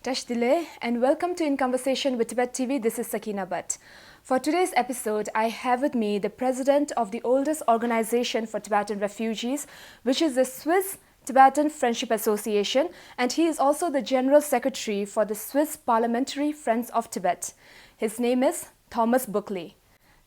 Tashdile, and welcome to In Conversation with Tibet TV. This is Sakina Bhatt. For today's episode, I have with me the president of the oldest organization for Tibetan refugees, which is the Swiss Tibetan Friendship Association, and he is also the general secretary for the Swiss Parliamentary Friends of Tibet. His name is Thomas Buchli.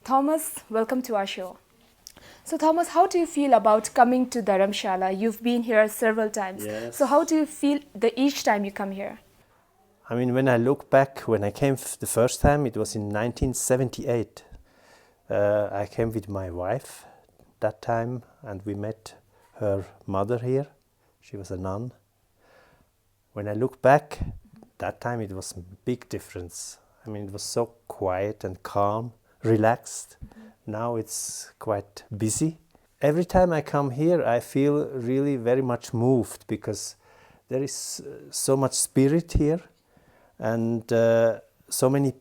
Thomas, welcome to our show. So Thomas, how do you feel about coming to Dharamsala? You've been here several times. Yes. So how do you feel each time you come here? I mean, when I look back, when I came the first time, it was in 1978. I came with my wife that time, and we met her mother here. She was a nun. When I look back, that time it was a big difference. I mean, it was so quiet and calm, relaxed. Now it's quite busy. Every time I come here, I feel really very much moved because there is so much spirit here. And so many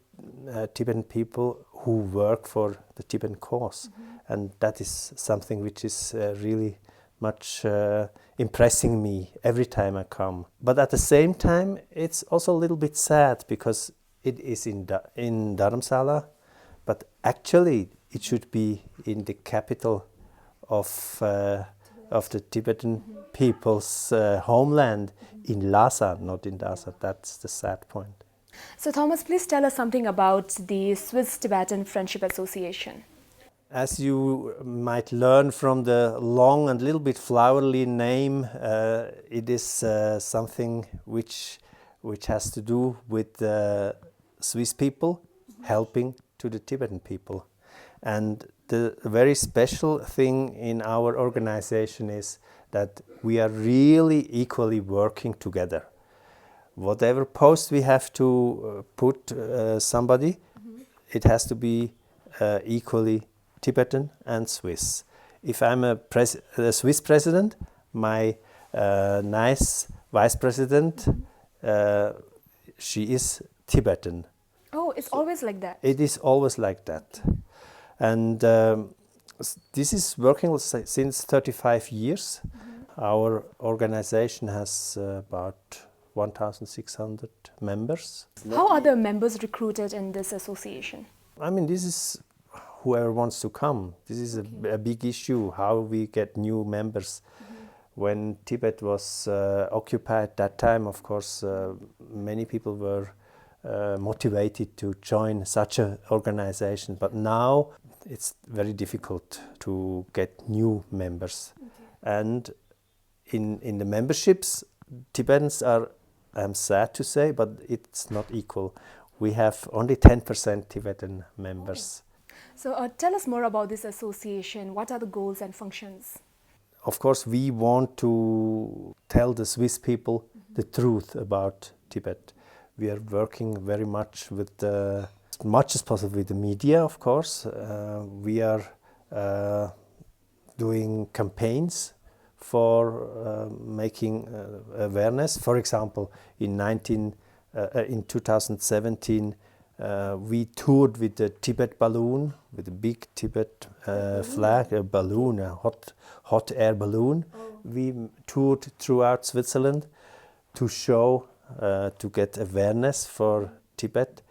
Tibetan people who work for the Tibetan cause. And that is something which is really much impressing me every time I come. But at the same time, it's also a little bit sad because it is in Dharamsala, but actually it should be in the capital of the Tibetan people's homeland in Lhasa, not in Lhasa. That's the sad point. So Thomas, please tell us something about the Swiss Tibetan Friendship Association. As you might learn from the long and little bit flowery name, it is something which has to do with the Swiss people helping to the Tibetan people. And the very special thing in our organization is that we are really equally working together. Whatever post we have to put somebody, it has to be equally Tibetan and Swiss. If I'm a Swiss president, my nice vice president, she is Tibetan. Oh, it's always like that? It is always like that. And this is working since 35 years. Our organization has about 1,600 members. How are the members recruited in this association? I mean, this is whoever wants to come. This is a big issue, how we get new members. When Tibet was occupied that time, of course, many people were motivated to join such an organization. But now it's very difficult to get new members. And in the memberships, Tibetans are, I'm sad to say, but it's not equal. We have only 10% Tibetan members. So tell us more about this association. What are the goals and functions? Of course, we want to tell the Swiss people the truth about Tibet. We are working very much with as much as possible with the media, of course. We are doing campaigns for making awareness. For example, in 2017, we toured with the Tibet balloon, with a big Tibet flag, a balloon, a hot air balloon. We toured throughout Switzerland to show, to get awareness for Tibet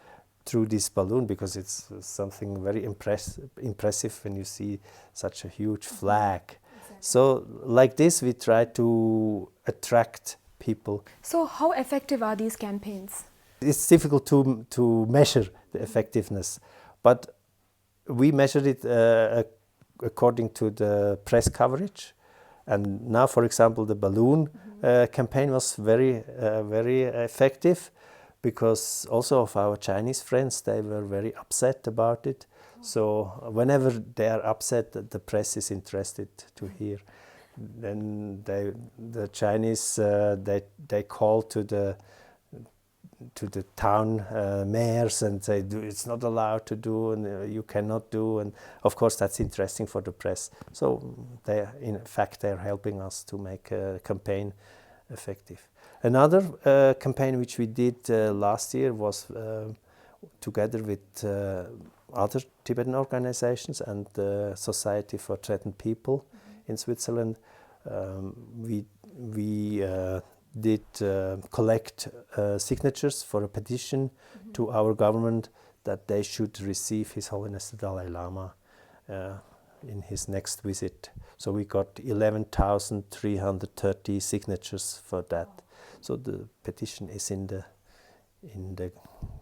through this balloon, because it's something very impressive when you see such a huge flag. Exactly. So like this, we try to attract people. So how effective are these campaigns? It's difficult to measure the effectiveness, but we measured it according to the press coverage. And now, for example, the balloon campaign was very effective, because also of our Chinese friends, they were very upset about it. So whenever they are upset, the press is interested to hear. Then the Chinese they call to the town mayors and say it's not allowed to do, and you cannot do, and of course that's interesting for the press. So in fact they're helping us to make a campaign effective. Another campaign which we did last year was together with other Tibetan organizations and the Society for Tibetan People in Switzerland. We did collect signatures for a petition to our government that they should receive His Holiness the Dalai Lama in his next visit. So we got 11,330 signatures for that. So the petition is in the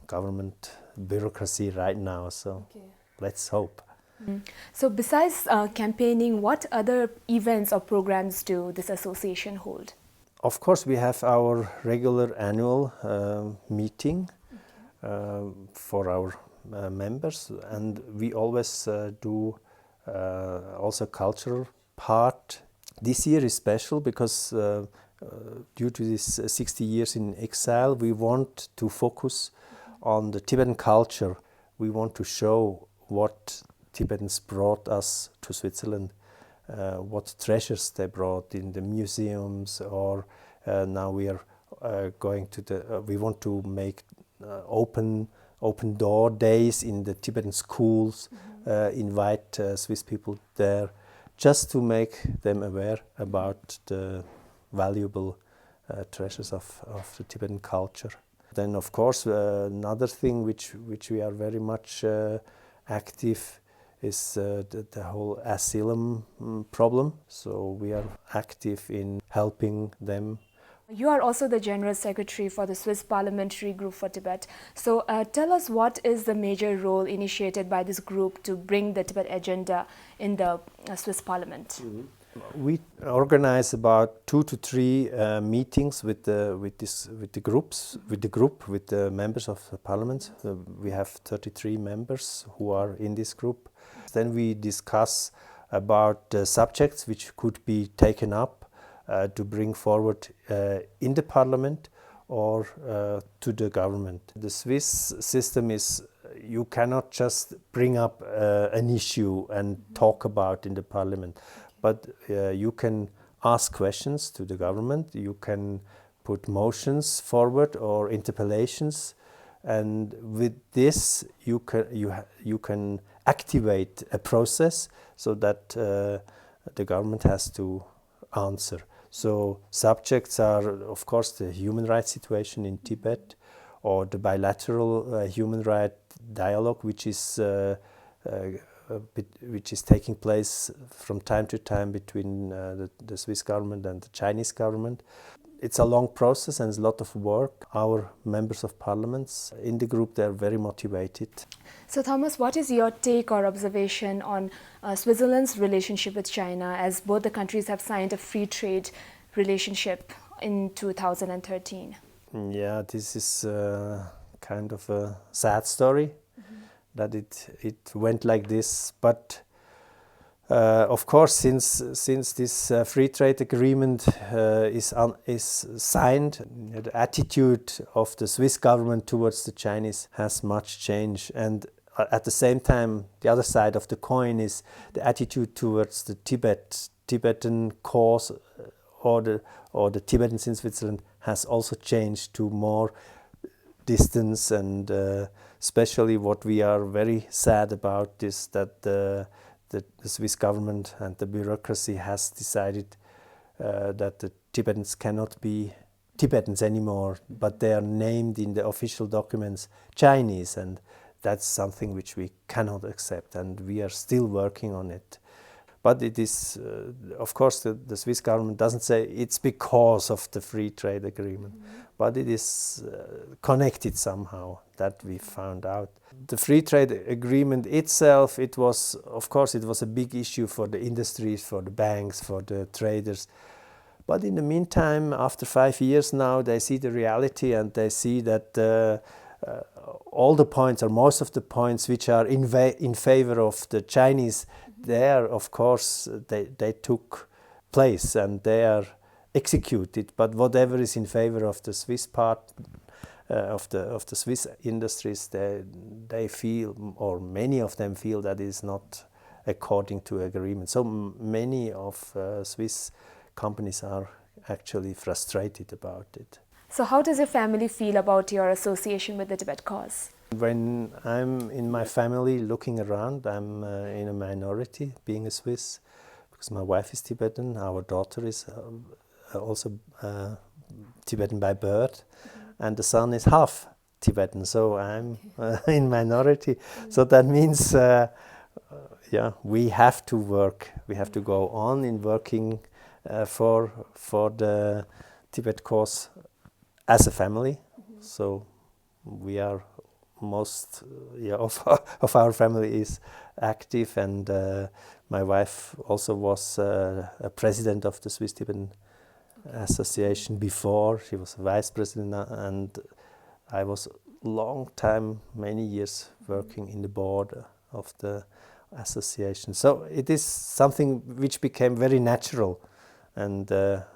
government bureaucracy right now. So let's hope. So besides campaigning, what other events or programs do this association hold? Of course, we have our regular annual meeting for our members, and we always do also cultural part. This year is special because due to this 60 years in exile, we want to focus on the Tibetan culture. We want to show what Tibetans brought us to Switzerland, what treasures they brought in the museums, or now we are going to we want to make open door days in the Tibetan schools, invite Swiss people there, just to make them aware about the valuable treasures of the Tibetan culture. Then, of course, another thing which we are very much active is the whole asylum problem. So we are active in helping them. You are also the General Secretary for the Swiss Parliamentary Group for Tibet. So tell us, what is the major role initiated by this group to bring the Tibet agenda in the Swiss Parliament? We organize about 2 to 3 meetings with the members of the parliament. We have 33 members who are in this group. Then we discuss about subjects which could be taken up to bring forward in the parliament or to the government. The Swiss system is, you cannot just bring up an issue and talk about in the parliament, but you can ask questions to the government, you can put motions forward or interpellations, and with this you can activate a process so that the government has to answer. So subjects are, of course, the human rights situation in Tibet, or the bilateral human rights dialogue, which is taking place from time to time between the Swiss government and the Chinese government. It's a long process and it's a lot of work. Our members of parliaments in the group, they're very motivated. So Thomas, what is your take or observation on Switzerland's relationship with China, as both the countries have signed a free trade relationship in 2013? Yeah, this is kind of a sad story that it went like this, but of course, since this free trade agreement is signed, the attitude of the Swiss government towards the Chinese has much changed, and at the same time, the other side of the coin is the attitude towards the Tibetan cause, or the Tibetans in Switzerland has also changed to more distance, and especially what we are very sad about is that the Swiss government and the bureaucracy has decided that the Tibetans cannot be Tibetans anymore, but they are named in the official documents Chinese, and that's something which we cannot accept, and we are still working on it. But it is, of course, the Swiss government doesn't say it's because of the free trade agreement, but it is connected somehow, that we found out. The free trade agreement itself, it was, of course, it was a big issue for the industries, for the banks, for the traders. But in the meantime, after 5 years now, they see the reality, and they see that all the points, or most of the points which are in favor of the Chinese, there, of course, they took place and they are executed. But whatever is in favor of the Swiss part of the Swiss industries, they feel, or many of them feel, that it is not according to agreement. So many of Swiss companies are actually frustrated about it. So how does your family feel about your association with the Tibet cause? When I'm in my family looking around, I'm in a minority, being a Swiss, because my wife is Tibetan, our daughter is also Tibetan by birth, and the son is half Tibetan, so I'm in minority. So that means, we have to work. We have to go on in working for the Tibet cause as a family. So we are most of our family is active, and my wife also was a president of the Swiss Tibetan Association before. She was vice president, and I was long time, many years working in the board of the association. So it is something which became very natural, and there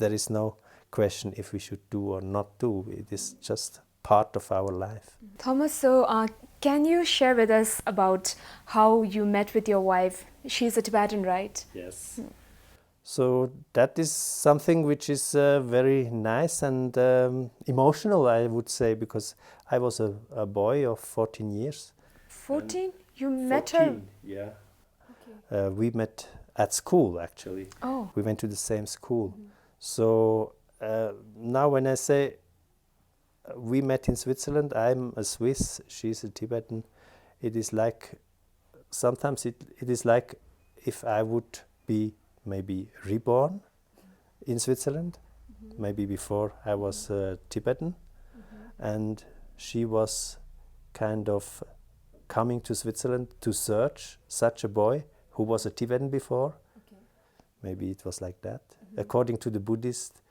is no question if we should do or not do. It is just part of our life. Thomas, so can you share with us about how you met with your wife? She's a Tibetan, right? Yes. So that is something which is very nice and emotional, I would say, because I was a boy of 14 years. 14? You met her? Yeah. Okay. We met at school, actually. Oh. We went to the same school. So now when I say we met in Switzerland, I'm a Swiss, she's a Tibetan. It is like, sometimes it is like if I would be maybe reborn in Switzerland, maybe before I was Tibetan, and she was kind of coming to Switzerland to search such a boy who was a Tibetan before. Okay. Maybe it was like that. According to the Buddhist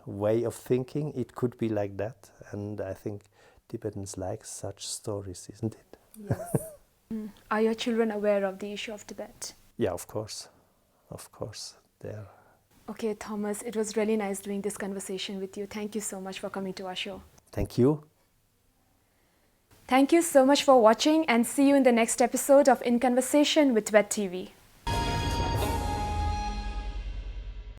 way of thinking, it could be like that, and I think Tibetans like such stories, isn't it? Yes. Are your children aware of the issue of Tibet? Yeah, of course. Of course, they are. Okay, Thomas, it was really nice doing this conversation with you. Thank you so much for coming to our show. Thank you. Thank you so much for watching, and see you in the next episode of In Conversation with Tibettv.